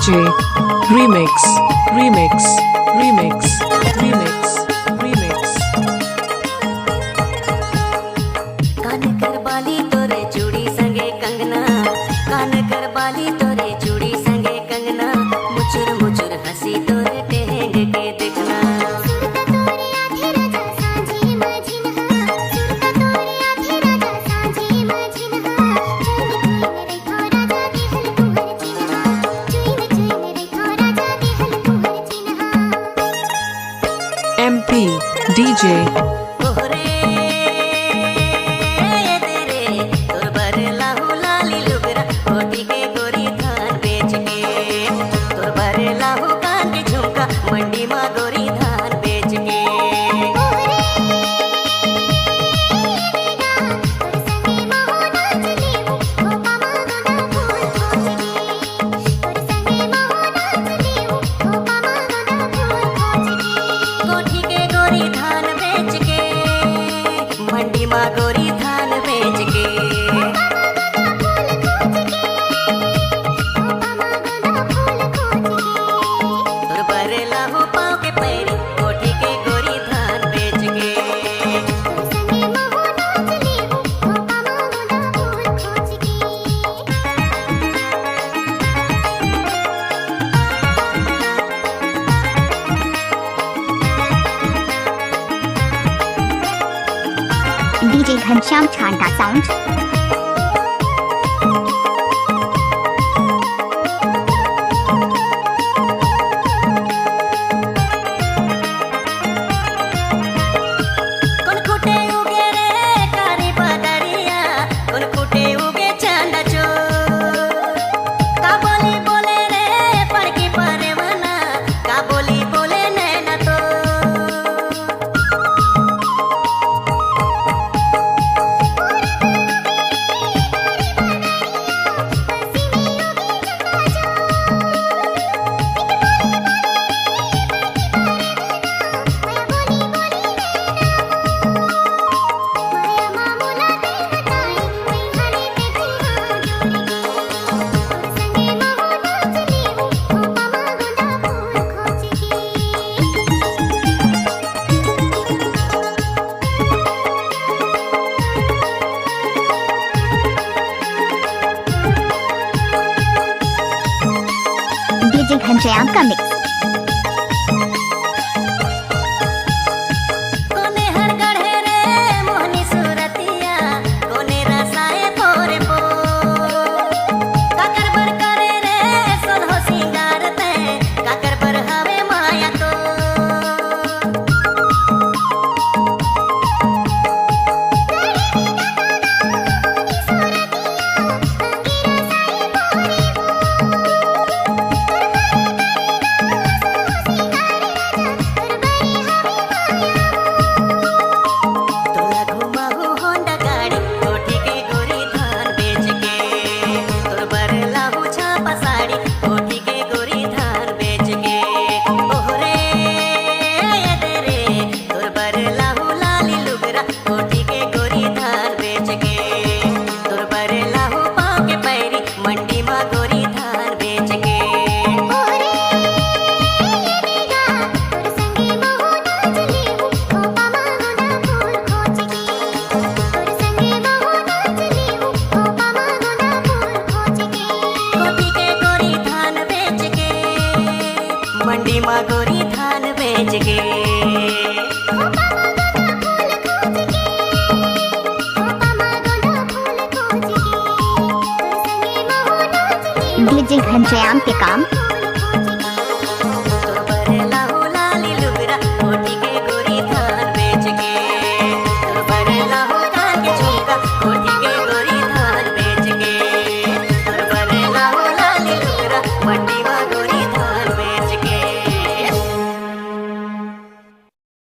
DJ Remix Remix Remix Remix Remix कान कर बाली तोरे चूड़ी संगे कंगना, कान कर बाली तोरे चूड़ी संगे कंगना, मुचुर मुचुर हंसी तोरे टेंग के देखना। MP DJ ओहरे तेरे तोर बर लाहू लाली लुगरा, कोटी के गोरी धान बेच के, तोर बर लाहू कान के झुमका, मंडी मा गोरी धान बेच के। कोठी के गोरी धान बेच के, मंडी मा गोरी धान बेच के। तोर बरे लाहू पाँव के पैरी, कोठी के गोरी धान बेच के। DJ घनश्याम छांटा साउंड। कोन खुटे उगे रे कारी बदरिया, कोन खुटे उगे चांदा चोर। का बोली बोले रे पड़की परवना, का बोली बोले नैना तो। DJ घनश्याम का मिक्स। कोने हर गढ़े रे मोहनी सूरतिया, कोने रसाए पोरे पो। काकर बर करे रे सोलहो सिंगार ते, काकर बर हवे माया तो। तोला घुमाहू होंडा गाड़ी, कोठी के गोरी धान बेच के। तोर बर लाहू छापा साड़ी, कोठी के गोरी धान बेच के। ओहरे तेरे तोर बर लाहू लाली लुगरा, कोठी के गोरी धान बेच के। तोर बर लाहू पाँव के पैरी, मंडी मा गोरी धान बेच के। कोठी के गोरी धान बेच के, मंडी मा गोरी धान बेच के। DJ घनश्याम के काम।